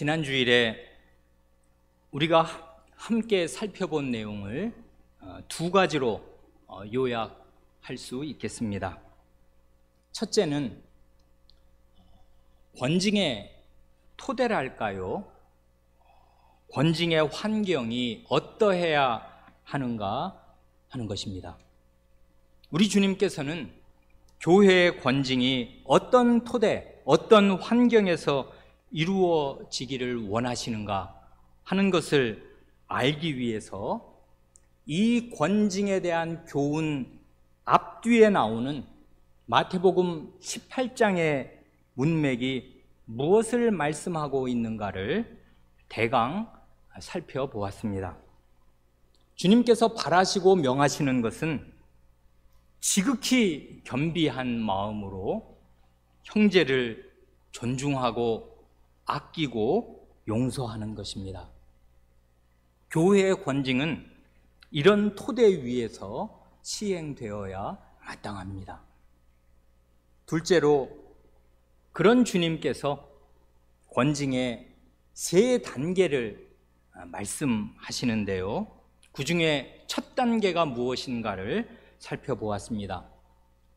지난 주일에 우리가 함께 살펴본 내용을 두 가지로 요약할 수 있겠습니다. 첫째는 권징의 토대랄까요? 권징의 환경이 어떠해야 하는가 하는 것입니다. 우리 주님께서는 교회의 권징이 어떤 토대, 어떤 환경에서 이루어지기를 원하시는가 하는 것을 알기 위해서 이 권징에 대한 교훈 앞뒤에 나오는 마태복음 18장의 문맥이 무엇을 말씀하고 있는가를 대강 살펴보았습니다. 주님께서 바라시고 명하시는 것은 지극히 겸비한 마음으로 형제를 존중하고 아끼고 용서하는 것입니다. 교회의 권징은 이런 토대 위에서 시행되어야 마땅합니다. 둘째로, 그런 주님께서 권징의 세 단계를 말씀하시는데요, 그 중에 첫 단계가 무엇인가를 살펴보았습니다.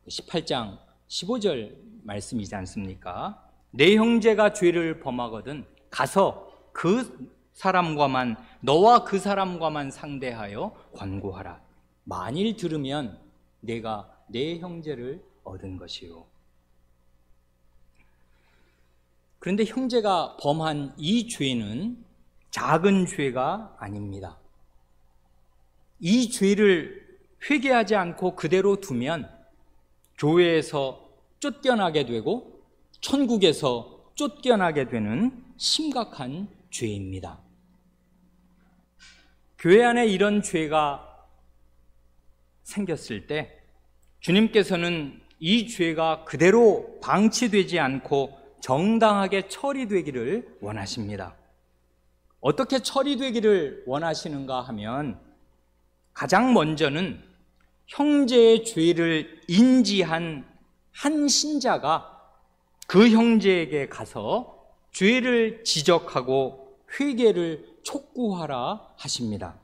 18장 15절 말씀이지 않습니까? 내 형제가 죄를 범하거든 가서 너와 그 사람과만 상대하여 권고하라. 만일 들으면 내가 내 형제를 얻은 것이요. 그런데 형제가 범한 이 죄는 작은 죄가 아닙니다. 이 죄를 회개하지 않고 그대로 두면 교회에서 쫓겨나게 되고 천국에서 쫓겨나게 되는 심각한 죄입니다. 교회 안에 이런 죄가 생겼을 때 주님께서는 이 죄가 그대로 방치되지 않고 정당하게 처리되기를 원하십니다. 어떻게 처리되기를 원하시는가 하면 가장 먼저는 형제의 죄를 인지한 한 신자가 그 형제에게 가서 죄를 지적하고 회개를 촉구하라 하십니다.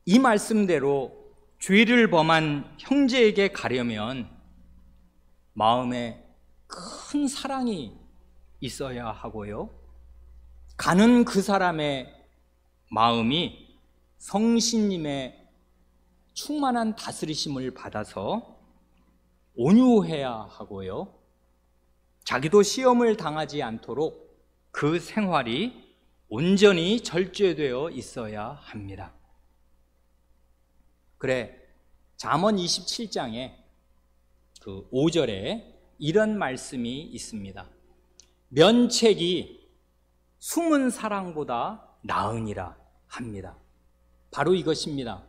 이 말씀대로 죄를 범한 형제에게 가려면 마음에 큰 사랑이 있어야 하고요, 가는 그 사람의 마음이 성신님의 충만한 다스리심을 받아서 온유해야 하고요, 자기도 시험을 당하지 않도록 그 생활이 온전히 절제되어 있어야 합니다. 그래, 잠언 27장에 그 5절에 이런 말씀이 있습니다. 면책이 숨은 사랑보다 나으니라 합니다. 바로 이것입니다.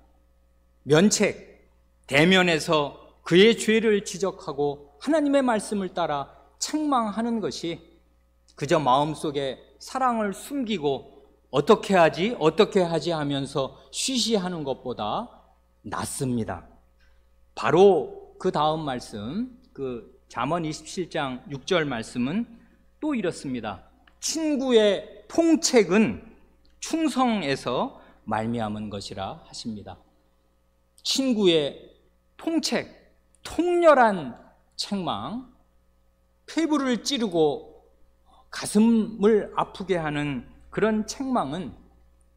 면책, 대면에서 그의 죄를 지적하고 하나님의 말씀을 따라 책망하는 것이 그저 마음속에 사랑을 숨기고 어떻게 하지 하면서 쉬쉬하는 것보다 낫습니다. 바로 그 다음 말씀, 그 잠언 27장 6절 말씀은 또 이렇습니다. 친구의 통책은 충성에서 말미암은 것이라 하십니다. 친구의 통책, 통렬한 책망, 폐부를 찌르고 가슴을 아프게 하는 그런 책망은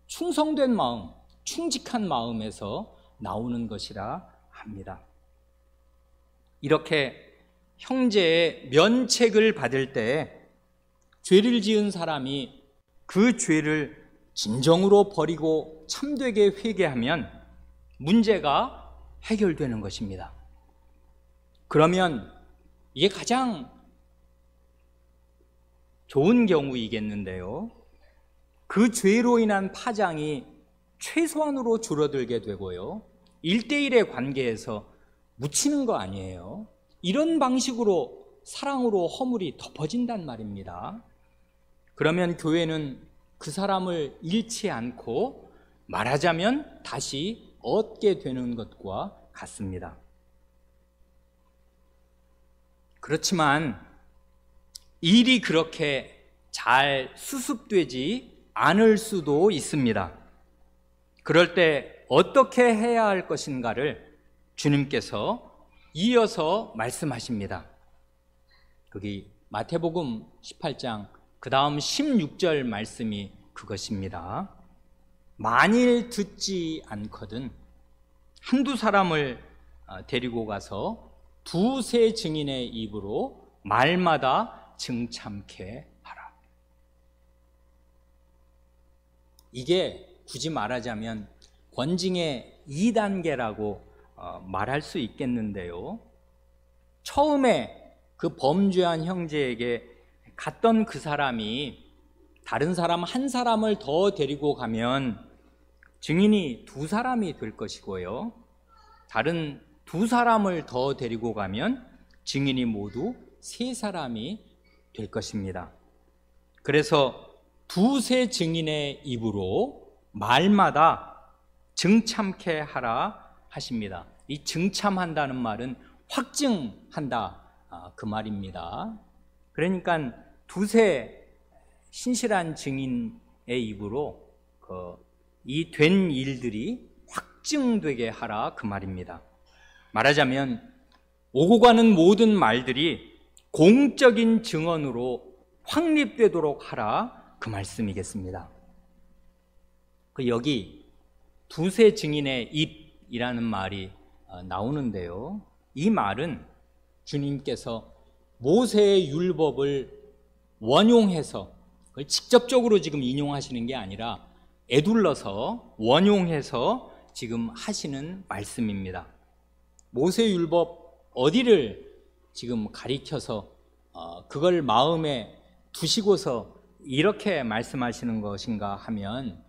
충성된 마음, 충직한 마음에서 나오는 것이라 합니다. 이렇게 형제의 면책을 받을 때 죄를 지은 사람이 그 죄를 진정으로 버리고 참되게 회개하면 문제가 해결되는 것입니다. 그러면 이게 가장 좋은 경우이겠는데요, 그 죄로 인한 파장이 최소한으로 줄어들게 되고요, 1대1의 관계에서 묻히는 거 아니에요. 이런 방식으로 사랑으로 허물이 덮어진단 말입니다. 그러면 교회는 그 사람을 잃지 않고 말하자면 다시 얻게 되는 것과 같습니다. 그렇지만 일이 그렇게 잘 수습되지 않을 수도 있습니다. 그럴 때 어떻게 해야 할 것인가를 주님께서 이어서 말씀하십니다. 거기 마태복음 18장 그 다음 16절 말씀이 그것입니다. 만일 듣지 않거든 한두 사람을 데리고 가서 두세 증인의 입으로 말마다 증참케 하라. 이게 굳이 말하자면 권징의 2단계라고 말할 수 있겠는데요. 처음에 그 범죄한 형제에게 갔던 그 사람이 다른 사람 한 사람을 더 데리고 가면 증인이 두 사람이 될 것이고요. 다른 두 사람을 더 데리고 가면 증인이 모두 세 사람이 될 것입니다. 그래서 두세 증인의 입으로 말마다 증참케 하라 하십니다. 이 증참한다는 말은 확증한다 그 말입니다. 그러니까 두세 신실한 증인의 입으로 이 된 일들이 확증되게 하라 그 말입니다. 말하자면 오고 가는 모든 말들이 공적인 증언으로 확립되도록 하라 그 말씀이겠습니다. 여기 두세 증인의 입이라는 말이 나오는데요. 이 말은 주님께서 모세의 율법을 원용해서 그걸 직접적으로 지금 인용하시는 게 아니라 에둘러서 원용해서 지금 하시는 말씀입니다. 모세 율법 어디를 지금 가리켜서 그걸 마음에 두시고서 이렇게 말씀하시는 것인가 하면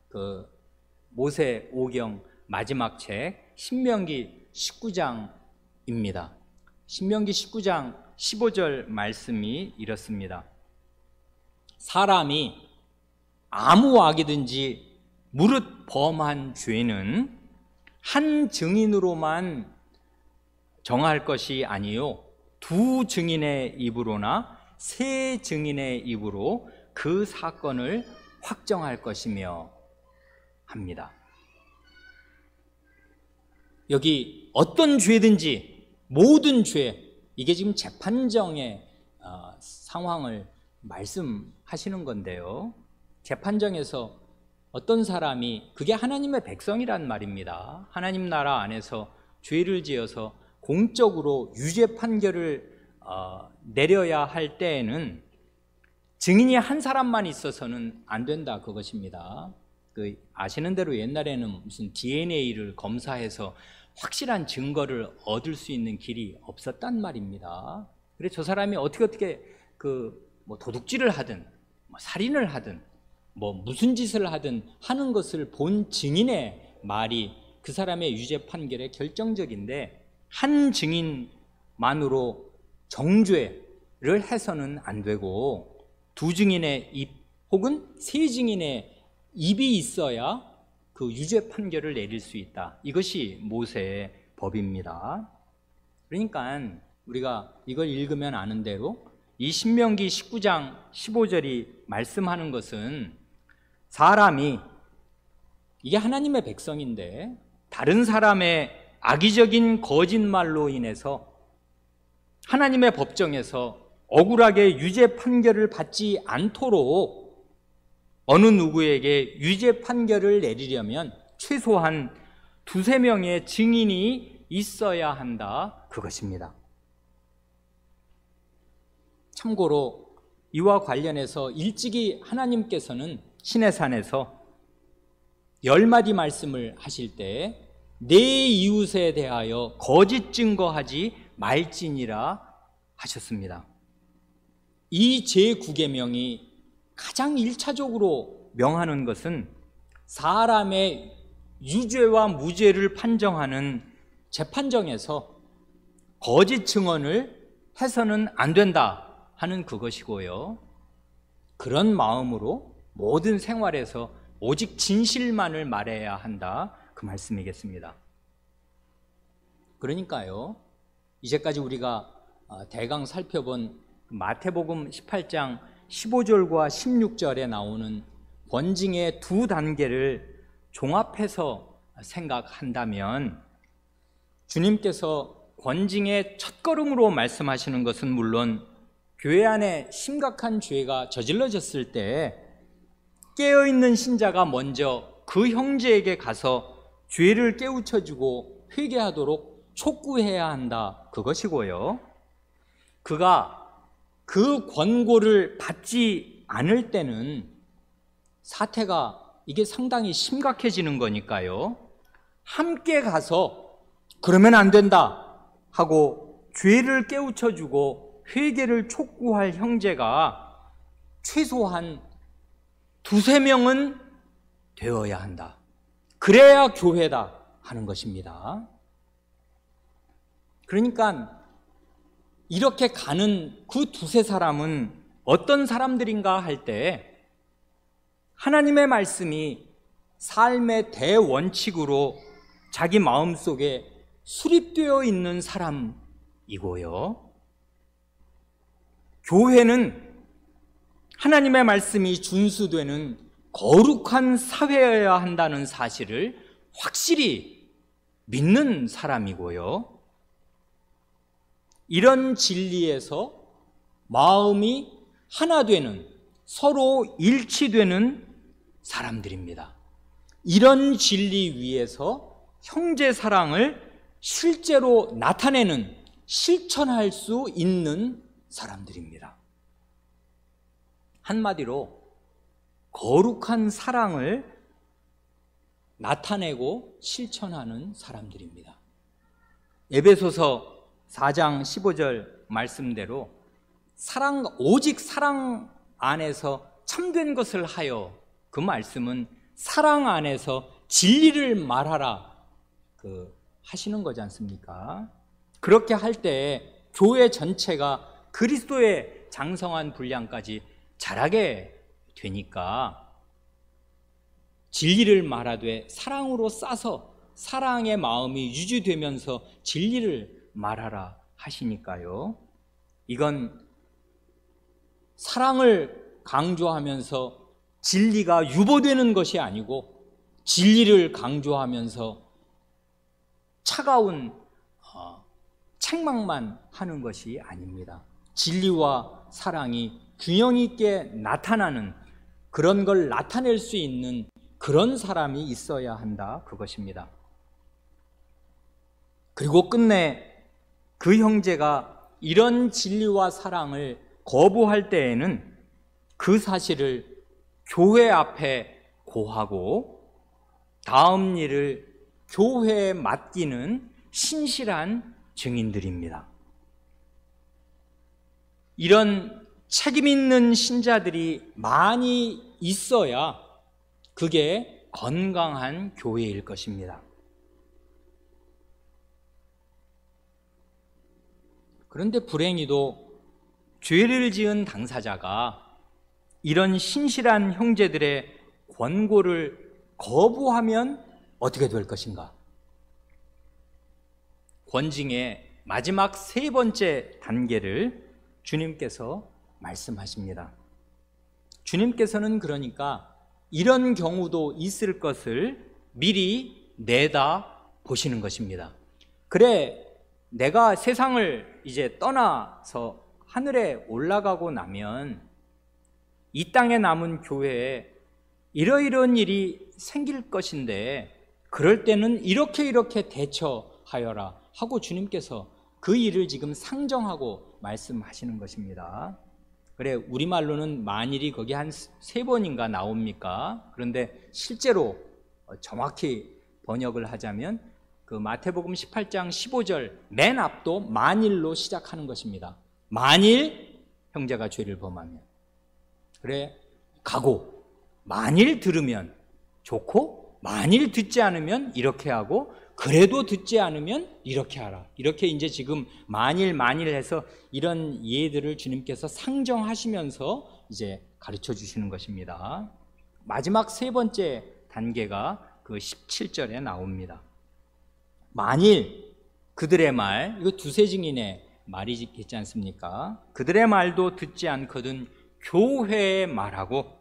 그 모세 오경 마지막 책 신명기 19장입니다. 신명기 19장 15절 말씀이 이렇습니다. 사람이 아무 악이든지 무릇 범한 죄는 한 증인으로만 정할 것이 아니요 두 증인의 입으로나 세 증인의 입으로 그 사건을 확정할 것이며 합니다. 여기 어떤 죄든지 모든 죄, 이게 지금 재판정의 상황을 말씀하시는 건데요. 재판정에서 어떤 사람이, 그게 하나님의 백성이란 말입니다. 하나님 나라 안에서 죄를 지어서 공적으로 유죄 판결을 내려야 할 때에는 증인이 한 사람만 있어서는 안 된다 그것입니다. 아시는 대로 옛날에는 무슨 DNA를 검사해서 확실한 증거를 얻을 수 있는 길이 없었단 말입니다. 그래서 저 사람이 어떻게 도둑질을 하든 살인을 하든 무슨 짓을 하든 하는 것을 본 증인의 말이 그 사람의 유죄 판결에 결정적인데, 한 증인만으로 정죄를 해서는 안 되고 두 증인의 입 혹은 세 증인의 입이 있어야 그 유죄 판결을 내릴 수 있다. 이것이 모세의 법입니다. 그러니까 우리가 이걸 읽으면 아는 대로 이 신명기 19장 15절이 말씀하는 것은 사람이, 이게 하나님의 백성인데 다른 사람의 악의적인 거짓말로 인해서 하나님의 법정에서 억울하게 유죄 판결을 받지 않도록 어느 누구에게 유죄 판결을 내리려면 최소한 두세 명의 증인이 있어야 한다 그것입니다. 참고로 이와 관련해서 일찍이 하나님께서는 시내산에서 10마디 말씀을 하실 때 내 이웃에 대하여 거짓 증거하지 말지니라 하셨습니다. 이 제9계명이 가장 1차적으로 명하는 것은 사람의 유죄와 무죄를 판정하는 재판정에서 거짓 증언을 해서는 안 된다 하는 그것이고요. 그런 마음으로 모든 생활에서 오직 진실만을 말해야 한다 그 말씀이겠습니다. 그러니까요, 이제까지 우리가 대강 살펴본 마태복음 18장 15절과 16절에 나오는 권징의 두 단계를 종합해서 생각한다면 주님께서 권징의 첫걸음으로 말씀하시는 것은 물론 교회 안에 심각한 죄가 저질러졌을 때 깨어있는 신자가 먼저 그 형제에게 가서 죄를 깨우쳐주고 회개하도록 촉구해야 한다, 그것이고요. 그가 그 권고를 받지 않을 때는 사태가 이게 상당히 심각해지는 거니까요. 함께 가서 그러면 안 된다 하고 죄를 깨우쳐주고 회개를 촉구할 형제가 최소한 두세 명은 되어야 한다. 그래야 교회다 하는 것입니다. 그러니까 이렇게 가는 그 두세 사람은 어떤 사람들인가 할 때 하나님의 말씀이 삶의 대원칙으로 자기 마음속에 수립되어 있는 사람이고요. 교회는 하나님의 말씀이 준수되는 거룩한 사회여야 한다는 사실을 확실히 믿는 사람이고요. 이런 진리에서 마음이 하나 되는, 서로 일치되는 사람들입니다. 이런 진리 위에서 형제 사랑을 실제로 나타내는, 실천할 수 있는 사람들입니다. 한마디로 거룩한 사랑을 나타내고 실천하는 사람들입니다. 에베소서 4장 15절 말씀대로 오직 사랑 안에서 참된 것을 하여, 그 말씀은 사랑 안에서 진리를 말하라 하시는 거지 않습니까? 그렇게 할 때 교회 전체가 그리스도의 장성한 분량까지 자라게 되니까 진리를 말하되 사랑으로 싸서 사랑의 마음이 유지되면서 진리를 말하라 하시니까요. 이건 사랑을 강조하면서 진리가 유보되는 것이 아니고 진리를 강조하면서 차가운 책망만 하는 것이 아닙니다. 진리와 사랑이 균형 있게 나타나는, 그런 걸 나타낼 수 있는 그런 사람이 있어야 한다, 그것입니다. 그리고 끝내 그 형제가 이런 진리와 사랑을 거부할 때에는 그 사실을 교회 앞에 고하고 다음 일을 교회에 맡기는 신실한 증인들입니다. 이런 책임 있는 신자들이 많이 있어야 그게 건강한 교회일 것입니다. 그런데 불행히도 죄를 지은 당사자가 이런 신실한 형제들의 권고를 거부하면 어떻게 될 것인가? 권징의 마지막 세 번째 단계를 주님께서 말씀하십니다. 주님께서는 그러니까 이런 경우도 있을 것을 미리 내다 보시는 것입니다. 그래, 내가 세상을 이제 떠나서 하늘에 올라가고 나면 이 땅에 남은 교회에 이러이러한 일이 생길 것인데 그럴 때는 이렇게 대처하여라 하고 주님께서 그 일을 지금 상정하고 말씀하시는 것입니다. 그래, 우리말로는 만일이 거기 한 3번인가 나옵니까? 그런데 실제로 정확히 번역을 하자면 그 마태복음 18장 15절 맨 앞도 만일로 시작하는 것입니다. 만일 형제가 죄를 범하면, 그래, 가고 만일 들으면 좋고 만일 듣지 않으면 이렇게 하고 그래도 듣지 않으면 이렇게 하라. 이렇게 이제 지금 만일 해서 이런 예들을 주님께서 상정하시면서 이제 가르쳐 주시는 것입니다. 마지막 세 번째 단계가 그 17절에 나옵니다. 만일 그들의 말, 이거 두세 증인의 말이 있지 않습니까? 그들의 말도 듣지 않거든 교회의 말하고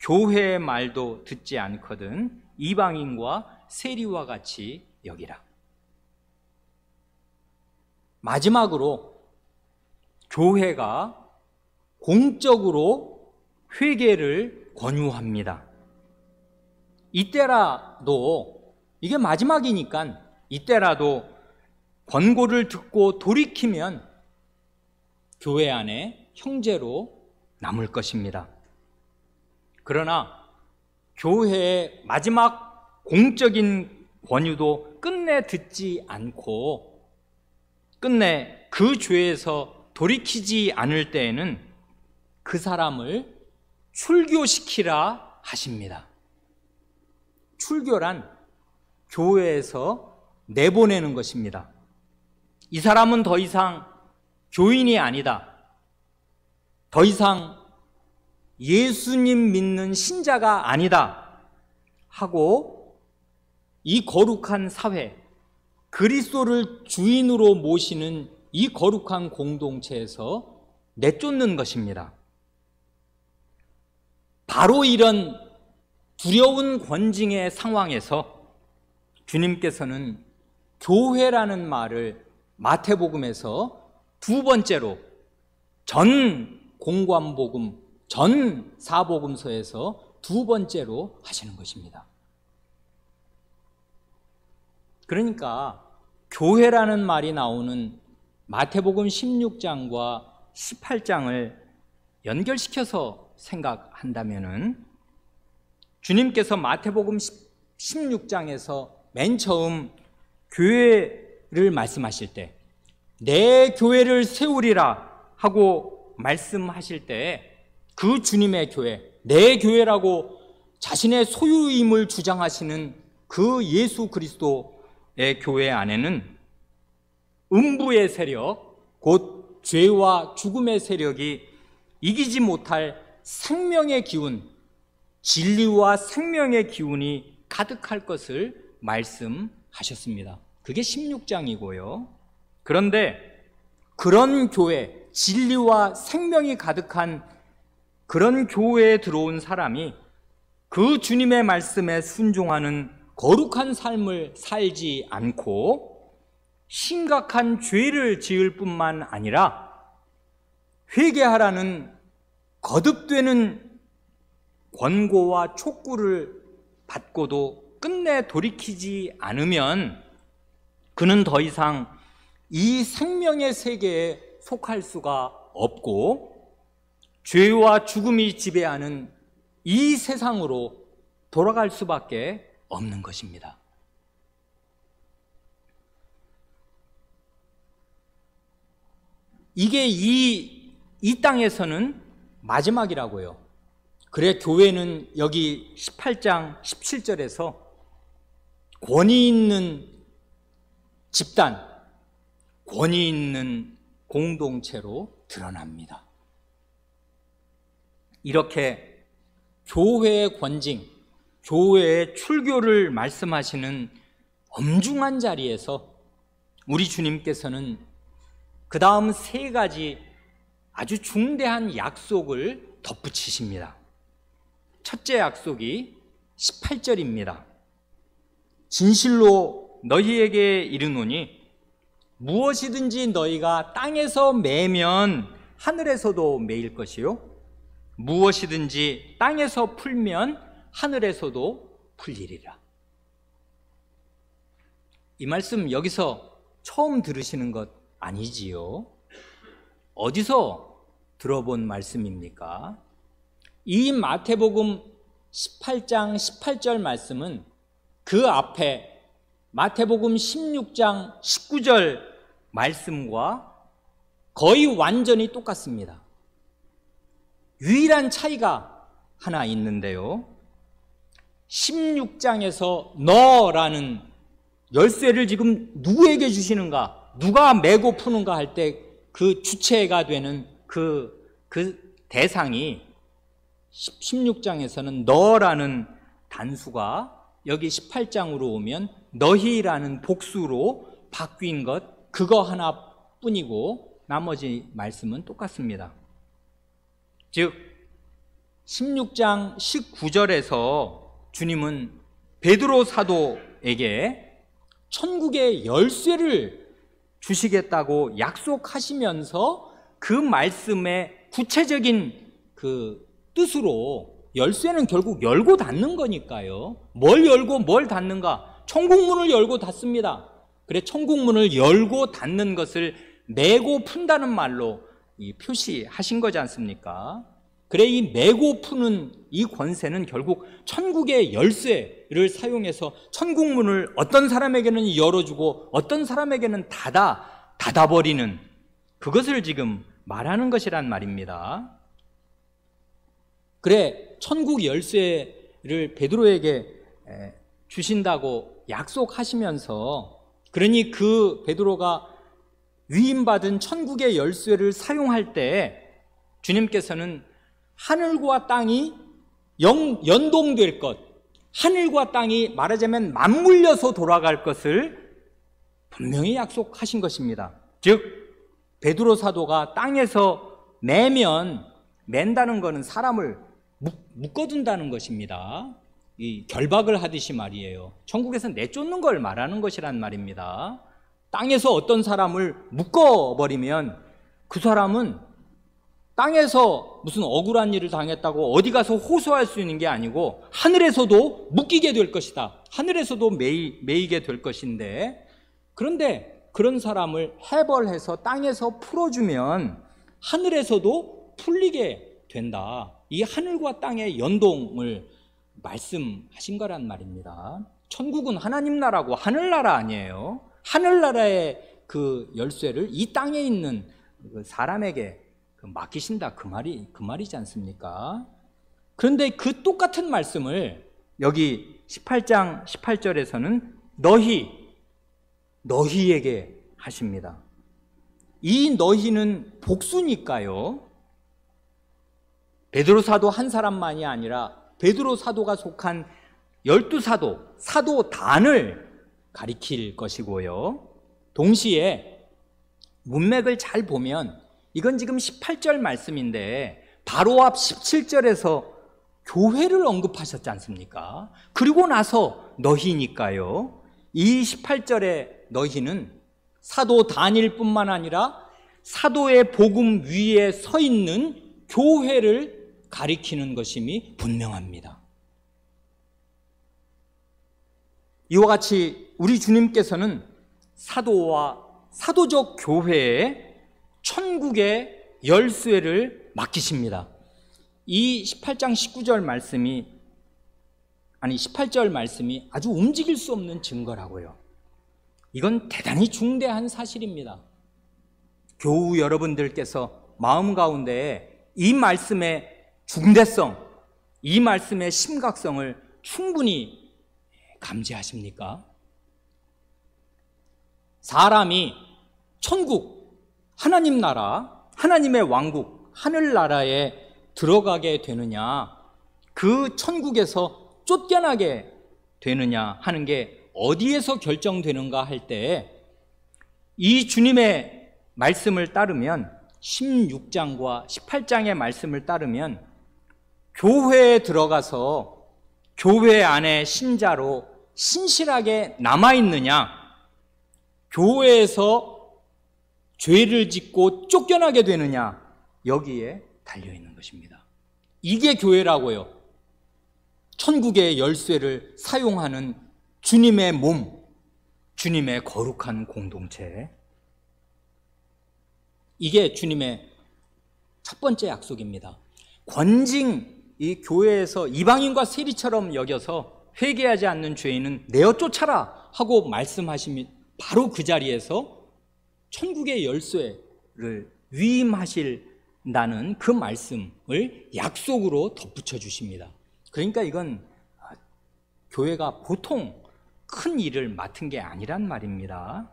교회의 말도 듣지 않거든 이방인과 세리와 같이 여기라. 마지막으로 교회가 공적으로 회개를 권유합니다. 이때라도, 이게 마지막이니까 이때라도 권고를 듣고 돌이키면 교회 안에 형제로 남을 것입니다. 그러나 교회의 마지막 공적인 권유도 끝내 듣지 않고 끝내 그 죄에서 돌이키지 않을 때에는 그 사람을 출교시키라 하십니다. 출교란 교회에서 내보내는 것입니다. 이 사람은 더 이상 교인이 아니다. 더 이상 예수님 믿는 신자가 아니다 하고 이 거룩한 사회, 그리스도를 주인으로 모시는 이 거룩한 공동체에서 내쫓는 것입니다. 바로 이런 두려운 권징의 상황에서 주님께서는 교회라는 말을 마태복음에서 두 번째로 전 공관복음, 전 사복음서에서 두 번째로 하시는 것입니다. 그러니까 교회라는 말이 나오는 마태복음 16장과 18장을 연결시켜서 생각한다면은 주님께서 마태복음 16장에서 맨 처음 교회를 말씀하실 때 내 교회를 세우리라 하고 말씀하실 때 그 주님의 교회, 내 교회라고 자신의 소유임을 주장하시는 그 예수 그리스도의 교회 안에는 음부의 세력, 곧 죄와 죽음의 세력이 이기지 못할 생명의 기운, 진리와 생명의 기운이 가득할 것을 말씀하셨습니다. 그게 16장이고요. 그런데 그런 교회, 진리와 생명이 가득한 그런 교회에 들어온 사람이 그 주님의 말씀에 순종하는 거룩한 삶을 살지 않고 심각한 죄를 지을 뿐만 아니라 회개하라는 거듭되는 권고와 촉구를 받고도 끝내 돌이키지 않으면 그는 더 이상 이 생명의 세계에 속할 수가 없고 죄와 죽음이 지배하는 이 세상으로 돌아갈 수밖에 없는 것입니다. 이게 이 땅에서는 마지막이라고요. 그래 교회는 여기 18장 17절에서 권위 있는 집단, 권위 있는 공동체로 드러납니다. 이렇게 교회의 권징, 교회의 출교를 말씀하시는 엄중한 자리에서 우리 주님께서는 그 다음 세 가지 아주 중대한 약속을 덧붙이십니다. 첫째 약속이 18절입니다. 진실로 너희에게 이르노니 무엇이든지 너희가 땅에서 매면 하늘에서도 매일 것이요 무엇이든지 땅에서 풀면 하늘에서도 풀리리라. 이 말씀 여기서 처음 들으시는 것 아니지요? 어디서 들어본 말씀입니까? 이 마태복음 18장 18절 말씀은 그 앞에 마태복음 16장 19절 말씀과 거의 완전히 똑같습니다. 유일한 차이가 하나 있는데요. 16장에서 너라는 열쇠를 지금 누구에게 주시는가, 누가 메고 푸는가 할 때 그 주체가 되는 그 대상이 16장에서는 너라는 단수가 여기 18장으로 오면 너희라는 복수로 바뀐 것, 그거 하나 뿐이고 나머지 말씀은 똑같습니다. 즉 16장 19절에서 주님은 베드로 사도에게 천국의 열쇠를 주시겠다고 약속하시면서 그 말씀의 구체적인 그 뜻으로 열쇠는 결국 열고 닫는 거니까요. 뭘 열고 뭘 닫는가? 천국문을 열고 닫습니다. 그래, 천국문을 열고 닫는 것을 매고 푼다는 말로 표시하신 거지 않습니까? 그래, 이 매고 푸는 이 권세는 결국 천국의 열쇠를 사용해서 천국문을 어떤 사람에게는 열어주고 어떤 사람에게는 닫아버리는 그것을 지금 말하는 것이란 말입니다. 그래, 천국 열쇠를 베드로에게 주신다고 약속하시면서, 그러니 그 베드로가 위임받은 천국의 열쇠를 사용할 때 주님께서는 하늘과 땅이 연동될 것, 하늘과 땅이 말하자면 맞물려서 돌아갈 것을 분명히 약속하신 것입니다. 즉 베드로 사도가 땅에서 맨다는 것은 사람을 묶어둔다는 것입니다. 이 결박을 하듯이 말이에요. 천국에서 내쫓는 걸 말하는 것이란 말입니다. 땅에서 어떤 사람을 묶어버리면 그 사람은 땅에서 무슨 억울한 일을 당했다고 어디 가서 호소할 수 있는 게 아니고 하늘에서도 묶이게 될 것이다. 하늘에서도 매이게 될 것인데, 그런데 그런 사람을 해벌해서 땅에서 풀어주면 하늘에서도 풀리게 된다. 이 하늘과 땅의 연동을 말씀하신 거란 말입니다. 천국은 하나님 나라고 하늘나라 아니에요. 하늘나라의 그 열쇠를 이 땅에 있는 그 사람에게 맡기신다, 그 말이지 않습니까? 그런데 그 똑같은 말씀을 여기 18장 18절에서는 너희에게 하십니다. 이 너희는 복수니까요. 베드로 사도 한 사람만이 아니라 베드로 사도가 속한 12사도, 사도단을 가리킬 것이고요. 동시에 문맥을 잘 보면 이건 지금 18절 말씀인데 바로 앞 17절에서 교회를 언급하셨지 않습니까? 그리고 나서 너희니까요. 이 18절의 너희는 사도단일 뿐만 아니라 사도의 복음 위에 서 있는 교회를 가리키는 것임이 분명합니다. 이와 같이 우리 주님께서는 사도와 사도적 교회에 천국의 열쇠를 맡기십니다. 이 18장 19절 말씀이 18절 말씀이 아주 움직일 수 없는 증거라고요. 이건 대단히 중대한 사실입니다. 교우 여러분들께서 마음 가운데 이 말씀의 중대성, 이 말씀의 심각성을 충분히 감지하십니까? 사람이 천국, 하나님 나라, 하나님의 왕국, 하늘나라에 들어가게 되느냐, 그 천국에서 쫓겨나게 되느냐 하는 게 어디에서 결정되는가 할 때 이 주님의 말씀을 따르면 16장과 18장의 말씀을 따르면 교회에 들어가서 교회 안에 신자로 신실하게 남아있느냐, 교회에서 죄를 짓고 쫓겨나게 되느냐, 여기에 달려있는 것입니다. 이게 교회라고요. 천국의 열쇠를 사용하는 주님의 몸, 주님의 거룩한 공동체, 이게 주님의 첫 번째 약속입니다. 권징, 이 교회에서 이방인과 세리처럼 여겨서 회개하지 않는 죄인은 내어 쫓아라 하고 말씀하시면 바로 그 자리에서 천국의 열쇠를 위임하실다는 그 말씀을 약속으로 덧붙여 주십니다. 그러니까 이건 교회가 보통 큰 일을 맡은 게 아니란 말입니다.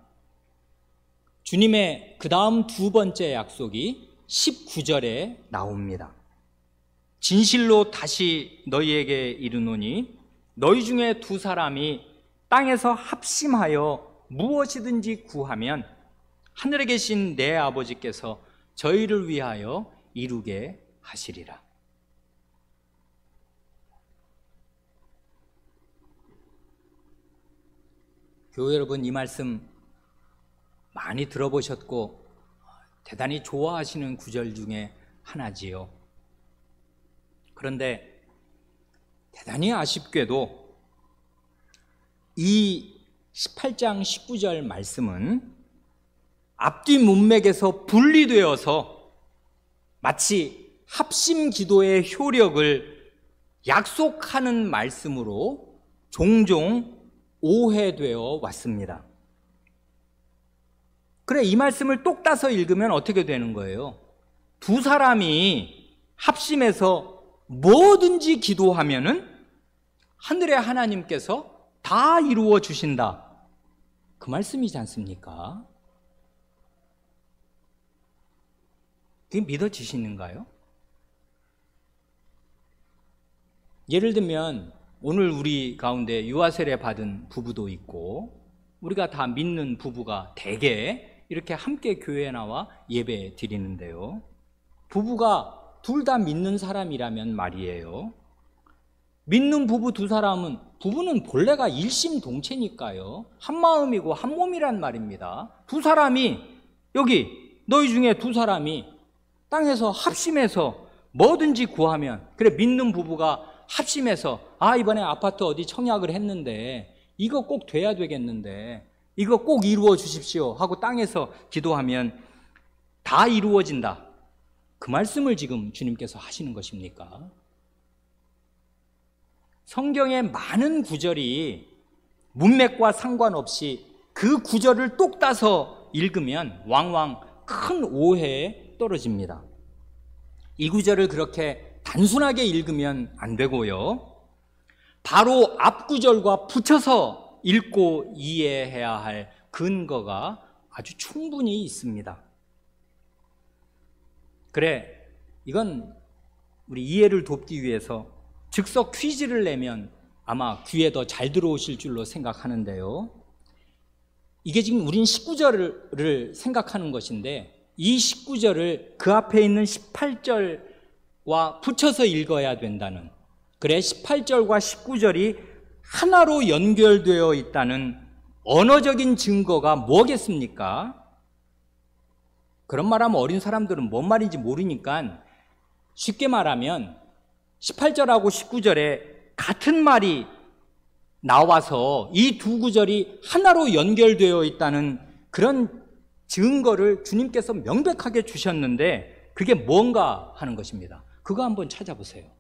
주님의 그 다음 두 번째 약속이 19절에 나옵니다. 진실로 다시 너희에게 이르노니 너희 중에 두 사람이 땅에서 합심하여 무엇이든지 구하면 하늘에 계신 내 아버지께서 저희를 위하여 이루게 하시리라. 교회 여러분, 이 말씀 많이 들어보셨고 대단히 좋아하시는 구절 중에 하나지요. 그런데 대단히 아쉽게도 이 18장 19절 말씀은 앞뒤 문맥에서 분리되어서 마치 합심 기도의 효력을 약속하는 말씀으로 종종 오해되어 왔습니다. 그래, 이 말씀을 똑 따서 읽으면 어떻게 되는 거예요? 두 사람이 합심해서 뭐든지 기도하면은 하늘의 하나님께서 다 이루어 주신다, 그 말씀이지 않습니까? 그게 믿어지시는가요? 예를 들면 오늘 우리 가운데 유아 세례 받은 부부도 있고 우리가 다 믿는 부부가 대개 이렇게 함께 교회에 나와 예배 드리는데요, 부부가 둘 다 믿는 사람이라면 말이에요, 믿는 부부 두 사람은, 부부는 본래가 일심동체니까요, 한 마음이고 한 몸이란 말입니다. 두 사람이, 여기 너희 중에 두 사람이 땅에서 합심해서 뭐든지 구하면, 그래, 믿는 부부가 합심해서 이번에 아파트 어디 청약을 했는데 이거 꼭 돼야 되겠는데 이거 꼭 이루어 주십시오 하고 땅에서 기도하면 다 이루어진다, 그 말씀을 지금 주님께서 하시는 것입니까? 성경의 많은 구절이 문맥과 상관없이 그 구절을 똑 따서 읽으면 왕왕 큰 오해에 떨어집니다. 이 구절을 그렇게 단순하게 읽으면 안 되고요, 바로 앞 구절과 붙여서 읽고 이해해야 할 근거가 아주 충분히 있습니다. 그래, 이건 우리 이해를 돕기 위해서 즉석 퀴즈를 내면 아마 귀에 더 잘 들어오실 줄로 생각하는데요, 이게 지금 우린 19절을 생각하는 것인데 이 19절을 그 앞에 있는 18절과 붙여서 읽어야 된다는, 그래 18절과 19절이 하나로 연결되어 있다는 언어적인 증거가 뭐겠습니까? 그런 말하면 어린 사람들은 뭔 말인지 모르니까 쉽게 말하면 18절하고 19절에 같은 말이 나와서 이 두 구절이 하나로 연결되어 있다는 그런 증거를 주님께서 명백하게 주셨는데 그게 뭔가 하는 것입니다. 그거 한번 찾아보세요.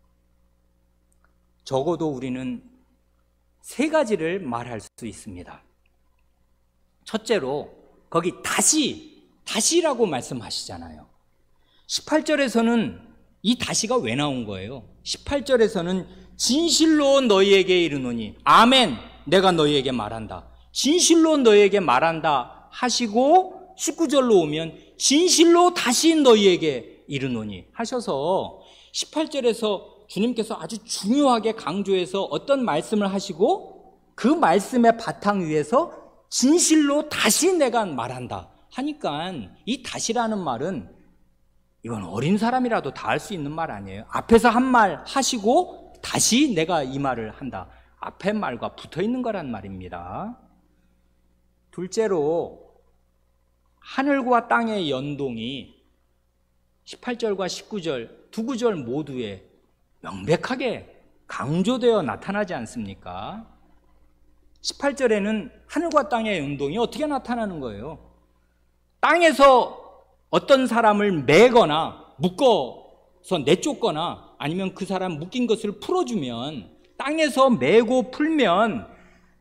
적어도 우리는 세 가지를 말할 수 있습니다. 첫째로 거기 다시라고 말씀하시잖아요. 18절에서는 이 다시가 왜 나온 거예요? 18절에서는 진실로 너희에게 이르노니, 아멘, 내가 너희에게 말한다, 진실로 너희에게 말한다 하시고 19절로 오면 진실로 다시 너희에게 이르노니 하셔서 18절에서 주님께서 아주 중요하게 강조해서 어떤 말씀을 하시고 그 말씀의 바탕 위에서 진실로 다시 내가 말한다 하니까 이 다시라는 말은 이건 어린 사람이라도 다 할 수 있는 말 아니에요. 앞에서 한 말 하시고 다시 내가 이 말을 한다, 앞에 말과 붙어 있는 거란 말입니다. 둘째로 하늘과 땅의 연동이 18절과 19절 두 구절 모두에 명백하게 강조되어 나타나지 않습니까? 18절에는 하늘과 땅의 연동이 어떻게 나타나는 거예요? 땅에서 어떤 사람을 매거나 묶어서 내쫓거나 아니면 그 사람 묶인 것을 풀어주면, 땅에서 매고 풀면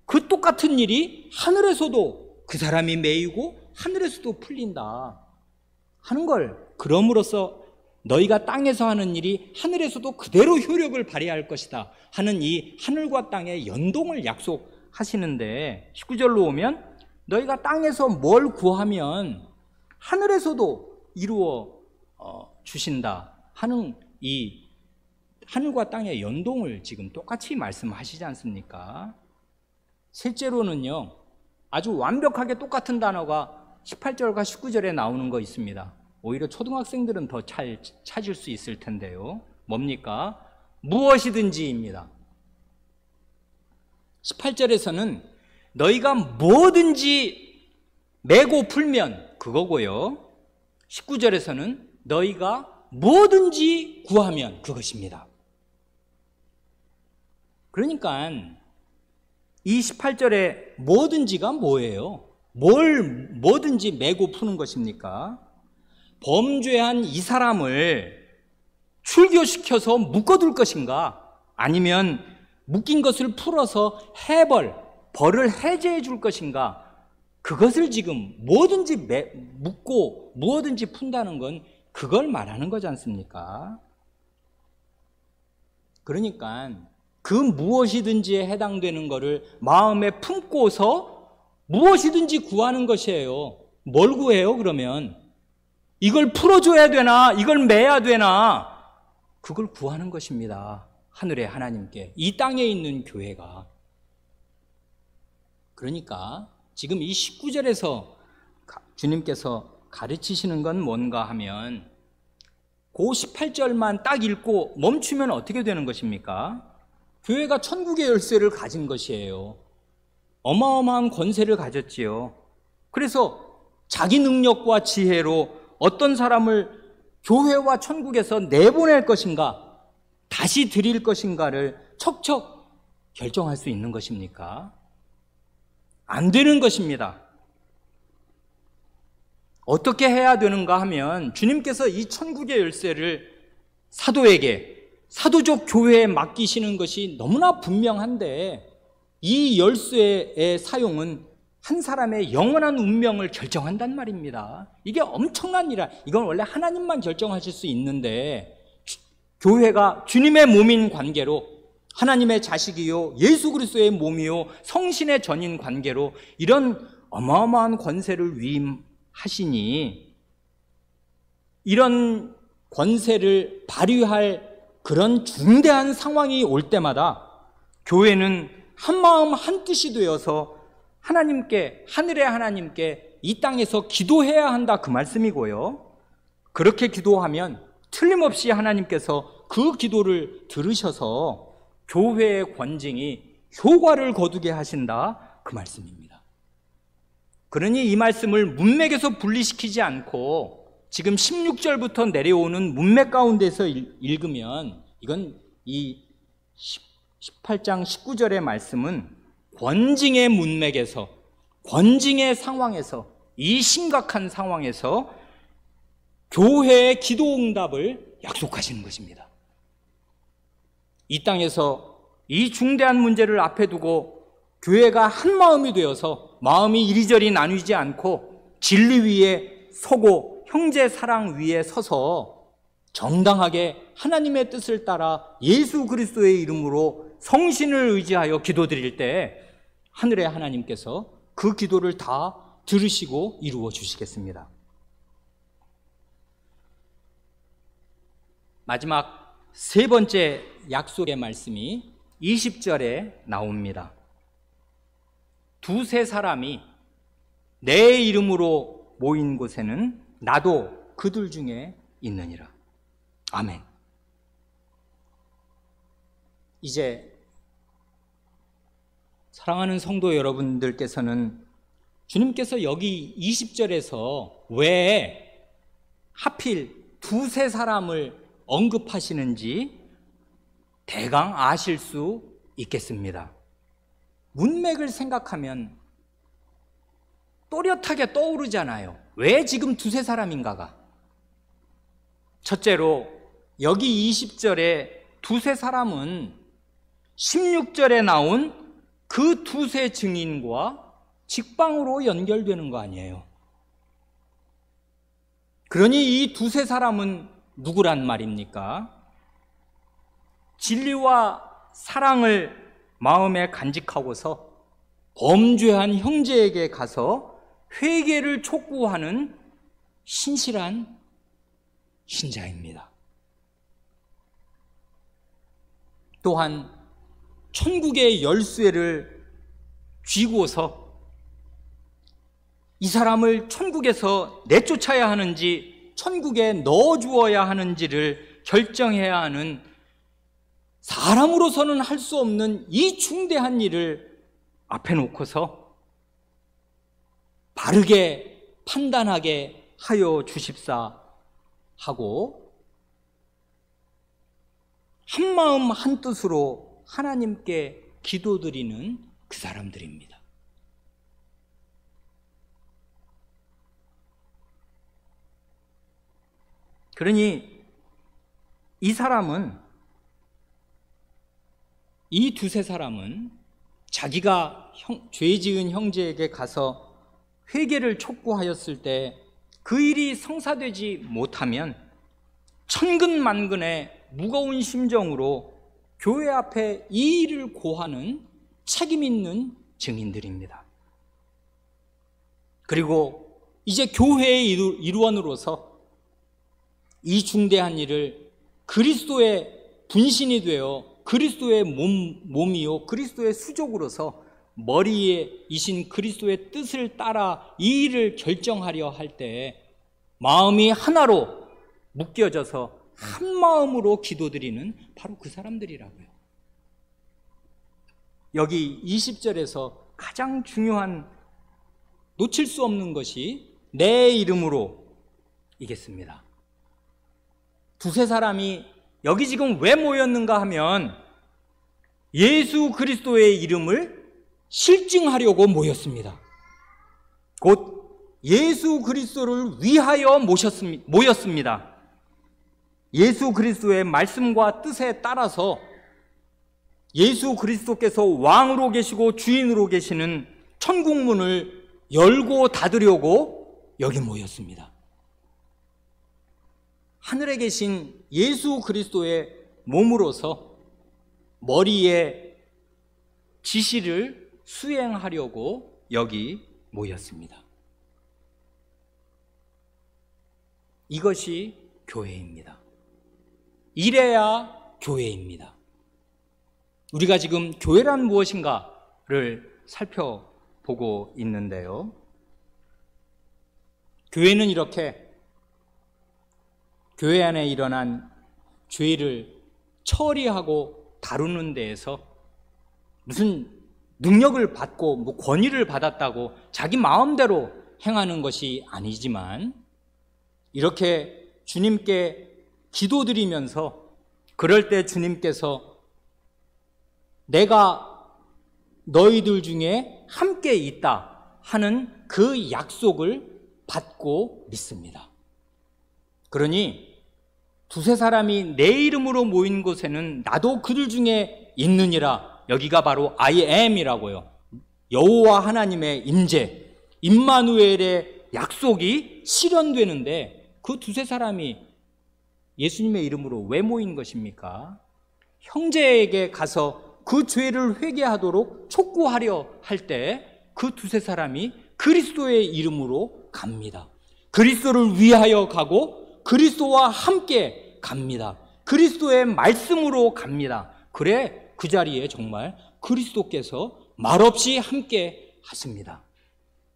그 똑같은 일이 하늘에서도 그 사람이 매이고 하늘에서도 풀린다 하는 걸, 그럼으로써 너희가 땅에서 하는 일이 하늘에서도 그대로 효력을 발휘할 것이다 하는 이 하늘과 땅의 연동을 약속하시는데 19절로 오면 너희가 땅에서 뭘 구하면 하늘에서도 이루어 주신다 하는 이 하늘과 땅의 연동을 지금 똑같이 말씀하시지 않습니까? 셋째로는요, 아주 완벽하게 똑같은 단어가 18절과 19절에 나오는 거 있습니다. 오히려 초등학생들은 더 잘 찾을 수 있을 텐데요. 뭡니까? 무엇이든지입니다. 18절에서는 너희가 뭐든지 메고 풀면 그거고요. 19절에서는 너희가 뭐든지 구하면 그것입니다. 그러니까 이 18절에 뭐든지가 뭐예요? 뭐든지 메고 푸는 것입니까? 범죄한 이 사람을 출교시켜서 묶어둘 것인가? 아니면 묶인 것을 풀어서 벌을 해제해 줄 것인가? 그것을 지금 뭐든지 묶고 무엇든지 푼다는 건 그걸 말하는 거지 않습니까? 그러니까 그 무엇이든지에 해당되는 것을 마음에 품고서 무엇이든지 구하는 것이에요. 뭘 구해요, 그러면? 이걸 풀어줘야 되나? 이걸 매야 되나? 그걸 구하는 것입니다. 하늘의 하나님께, 이 땅에 있는 교회가. 그러니까 지금 이 19절에서 주님께서 가르치시는 건 뭔가 하면 그 18절만 딱 읽고 멈추면 어떻게 되는 것입니까? 교회가 천국의 열쇠를 가진 것이에요. 어마어마한 권세를 가졌지요. 그래서 자기 능력과 지혜로 어떤 사람을 교회와 천국에서 내보낼 것인가, 다시 드릴 것인가를 척척 결정할 수 있는 것입니까? 안 되는 것입니다. 어떻게 해야 되는가 하면 주님께서 이 천국의 열쇠를 사도에게, 사도적 교회에 맡기시는 것이 너무나 분명한데, 이 열쇠의 사용은 한 사람의 영원한 운명을 결정한단 말입니다. 이게 엄청난 일이야. 이건 원래 하나님만 결정하실 수 있는데, 교회가 주님의 몸인 관계로, 하나님의 자식이요 예수 그리스도의 몸이요 성신의 전인 관계로 이런 어마어마한 권세를 위임하시니, 이런 권세를 발휘할 그런 중대한 상황이 올 때마다 교회는 한마음 한뜻이 되어서 하나님께, 하늘의 하나님께 이 땅에서 기도해야 한다, 그 말씀이고요. 그렇게 기도하면 틀림없이 하나님께서 그 기도를 들으셔서 교회의 권징이 효과를 거두게 하신다, 그 말씀입니다. 그러니 이 말씀을 문맥에서 분리시키지 않고 지금 16절부터 내려오는 문맥 가운데서 읽으면, 이건 이 18장 19절의 말씀은 권징의 문맥에서, 권징의 상황에서, 이 심각한 상황에서 교회의 기도 응답을 약속하시는 것입니다. 이 땅에서 이 중대한 문제를 앞에 두고 교회가 한 마음이 되어서 마음이 이리저리 나뉘지 않고 진리 위에 서고 형제 사랑 위에 서서 정당하게 하나님의 뜻을 따라 예수 그리스도의 이름으로 성신을 의지하여 기도드릴 때 하늘의 하나님께서 그 기도를 다 들으시고 이루어 주시겠습니다. 마지막 세 번째 약속의 말씀이 20절에 나옵니다. 두세 사람이 내 이름으로 모인 곳에는 나도 그들 중에 있느니라. 아멘. 이제 사랑하는 성도 여러분들께서는 주님께서 여기 20절에서 왜 하필 두세 사람을 언급하시는지 대강 아실 수 있겠습니다. 문맥을 생각하면 또렷하게 떠오르잖아요. 왜 지금 두세 사람인가가? 첫째로 여기 20절에 두세 사람은 16절에 나온 그 두세 증인과 직방으로 연결되는 거 아니에요. 그러니 이 두세 사람은 누구란 말입니까? 진리와 사랑을 마음에 간직하고서 범죄한 형제에게 가서 회개를 촉구하는 신실한 신자입니다. 또한 천국의 열쇠를 쥐고서 이 사람을 천국에서 내쫓아야 하는지 천국에 넣어주어야 하는지를 결정해야 하는, 사람으로서는 할 수 없는 이 중대한 일을 앞에 놓고서 바르게 판단하게 하여 주십사 하고 한마음 한뜻으로 하나님께 기도드리는 그 사람들입니다. 그러니 이 두세 사람은 자기가 죄 지은 형제에게 가서 회개를 촉구하였을 때 그 일이 성사되지 못하면 천근만근의 무거운 심정으로 교회 앞에 이 일을 고하는 책임 있는 증인들입니다. 그리고 이제 교회의 일원으로서 이 중대한 일을 그리스도의 분신이 되어 그리스도의 몸이요 그리스도의 수족으로서 머리에 이신 그리스도의 뜻을 따라 이 일을 결정하려 할 때 마음이 하나로 묶여져서 한 마음으로 기도드리는 바로 그 사람들이라고요. 여기 20절에서 가장 중요한, 놓칠 수 없는 것이 내 이름으로 이겠습니다. 두세 사람이 여기 지금 왜 모였는가 하면 예수 그리스도의 이름을 실증하려고 모였습니다. 곧 예수 그리스도를 위하여 모였습니다. 예수 그리스도의 말씀과 뜻에 따라서 예수 그리스도께서 왕으로 계시고 주인으로 계시는 천국문을 열고 닫으려고 여기 모였습니다. 하늘에 계신 예수 그리스도의 몸으로서 머리에 지시를 수행하려고 여기 모였습니다. 이것이 교회입니다. 이래야 교회입니다. 우리가 지금 교회란 무엇인가를 살펴보고 있는데요. 교회는 이렇게 교회 안에 일어난 죄를 처리하고 다루는 데에서 무슨 능력을 받고 뭐 권위를 받았다고 자기 마음대로 행하는 것이 아니지만, 이렇게 주님께 기도드리면서 그럴 때 주님께서 내가 너희들 중에 함께 있다 하는 그 약속을 받고 믿습니다. 그러니 두세 사람이 내 이름으로 모인 곳에는 나도 그들 중에 있느니라. 여기가 바로 I am이라고요. 여호와 하나님의 임재, 임마누엘의 약속이 실현되는데, 그 두세 사람이 예수님의 이름으로 왜 모인 것입니까? 형제에게 가서 그 죄를 회개하도록 촉구하려 할 때 그 두세 사람이 그리스도의 이름으로 갑니다. 그리스도를 위하여 가고 그리스도와 함께 갑니다. 그리스도의 말씀으로 갑니다. 그래 그 자리에 정말 그리스도께서 말없이 함께 하십니다.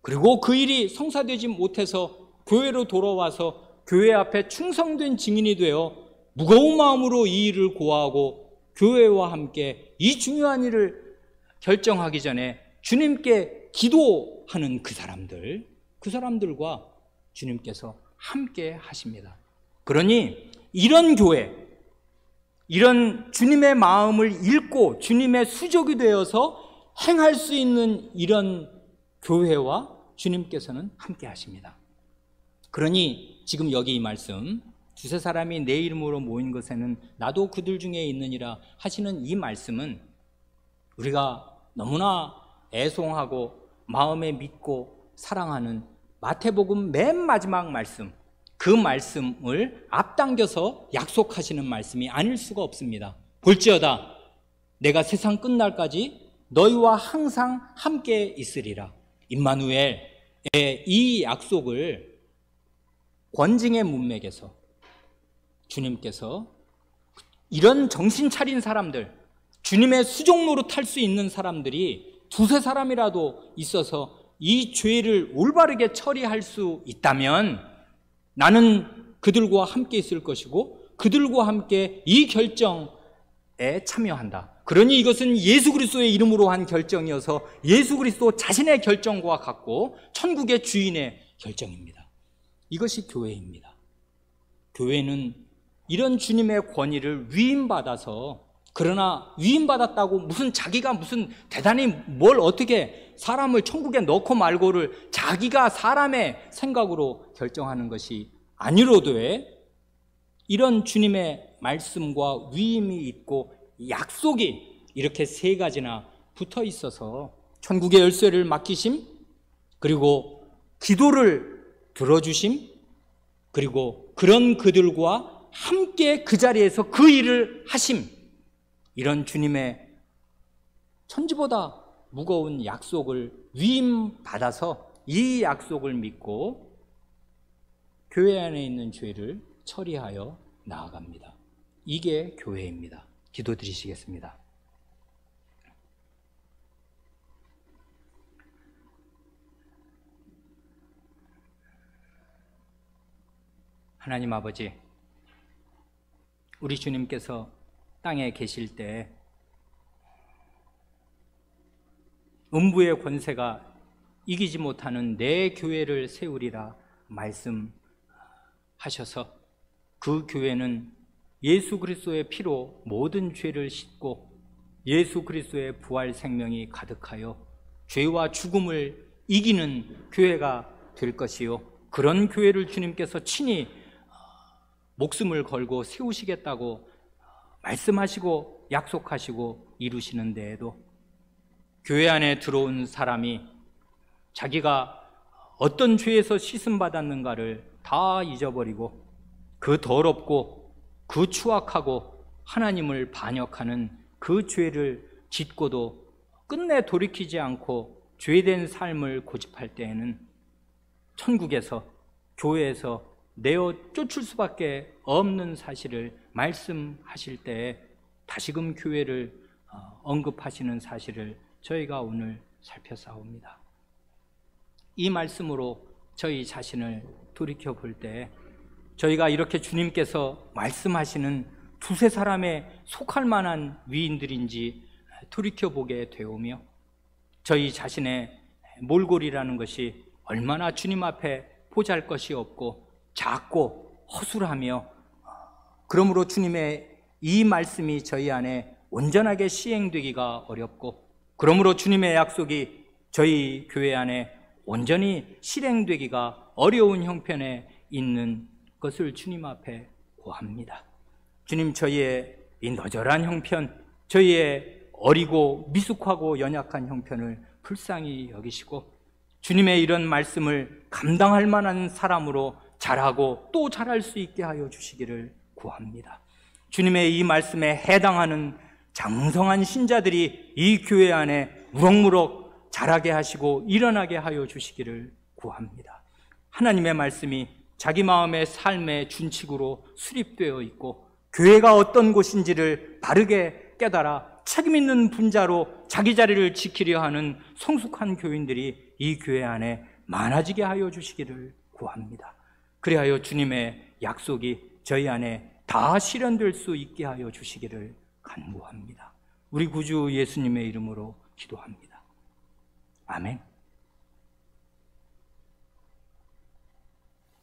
그리고 그 일이 성사되지 못해서 교회로 돌아와서 교회 앞에 충성된 증인이 되어 무거운 마음으로 이 일을 고하고 교회와 함께 이 중요한 일을 결정하기 전에 주님께 기도하는 그 사람들과 주님께서 함께 하십니다. 그러니 이런 교회, 이런 주님의 마음을 읽고 주님의 수족이 되어서 행할 수 있는 이런 교회와 주님께서는 함께 하십니다. 그러니 지금 여기 이 말씀, 두세 사람이 내 이름으로 모인 것에는 나도 그들 중에 있느니라 하시는 이 말씀은 우리가 너무나 애송하고 마음에 믿고 사랑하는 마태복음 맨 마지막 말씀, 그 말씀을 앞당겨서 약속하시는 말씀이 아닐 수가 없습니다. 볼지어다 내가 세상 끝날까지 너희와 항상 함께 있으리라. 임마누엘의 이 약속을 권징의 문맥에서 주님께서 이런 정신 차린 사람들, 주님의 수종 노릇할 수 있는 사람들이 두세 사람이라도 있어서 이 죄를 올바르게 처리할 수 있다면 나는 그들과 함께 있을 것이고 그들과 함께 이 결정에 참여한다. 그러니 이것은 예수 그리스도의 이름으로 한 결정이어서 예수 그리스도 자신의 결정과 같고 천국의 주인의 결정입니다. 이것이 교회입니다. 교회는 이런 주님의 권위를 위임받아서, 그러나 위임받았다고 무슨 자기가 무슨 대단히 뭘 어떻게 사람을 천국에 넣고 말고를 자기가 사람의 생각으로 결정하는 것이 아니로되 이런 주님의 말씀과 위임이 있고 약속이 이렇게 세 가지나 붙어 있어서 천국의 열쇠를 맡기심, 그리고 기도를 들어주심, 그리고 그런 그들과 함께 그 자리에서 그 일을 하심, 이런 주님의 천지보다 무거운 약속을 위임받아서 이 약속을 믿고 교회 안에 있는 죄를 처리하여 나아갑니다. 이게 교회입니다. 기도드리시겠습니다. 하나님 아버지, 우리 주님께서 땅에 계실 때 음부의 권세가 이기지 못하는 내 교회를 세우리라 말씀하셔서 그 교회는 예수 그리스도의 피로 모든 죄를 씻고 예수 그리스도의 부활 생명이 가득하여 죄와 죽음을 이기는 교회가 될 것이요, 그런 교회를 주님께서 친히 목숨을 걸고 세우시겠다고 말씀하시고 약속하시고 이루시는 데에도 교회 안에 들어온 사람이 자기가 어떤 죄에서 씻음받았는가를 다 잊어버리고 그 더럽고 그 추악하고 하나님을 반역하는 그 죄를 짓고도 끝내 돌이키지 않고 죄된 삶을 고집할 때에는 천국에서, 교회에서 내어 쫓을 수밖에 없는 사실을 말씀하실 때에 다시금 교회를 언급하시는 사실을 저희가 오늘 살펴싸웁니다. 이 말씀으로 저희 자신을 돌이켜 볼 때 저희가 이렇게 주님께서 말씀하시는 두세 사람에 속할 만한 위인들인지 돌이켜보게 되오며, 저희 자신의 몰골이라는 것이 얼마나 주님 앞에 보잘것이 없고 작고 허술하며, 그러므로 주님의 이 말씀이 저희 안에 온전하게 시행되기가 어렵고, 그러므로 주님의 약속이 저희 교회 안에 온전히 실행되기가 어려운 형편에 있는 것을 주님 앞에 고합니다. 주님, 저희의 이 너절한 형편, 저희의 어리고 미숙하고 연약한 형편을 불쌍히 여기시고 주님의 이런 말씀을 감당할 만한 사람으로 잘하고 또 잘할 수 있게 하여 주시기를 구합니다. 주님의 이 말씀에 해당하는 장성한 신자들이 이 교회 안에 무럭무럭 자라게 하시고 일어나게 하여 주시기를 구합니다. 하나님의 말씀이 자기 마음의 삶의 준칙으로 수립되어 있고 교회가 어떤 곳인지를 바르게 깨달아 책임있는 분자로 자기 자리를 지키려 하는 성숙한 교인들이 이 교회 안에 많아지게 하여 주시기를 구합니다. 그리하여 주님의 약속이 저희 안에 다 실현될 수 있게 하여 주시기를 간구합니다. 우리 구주 예수님의 이름으로 기도합니다. 아멘.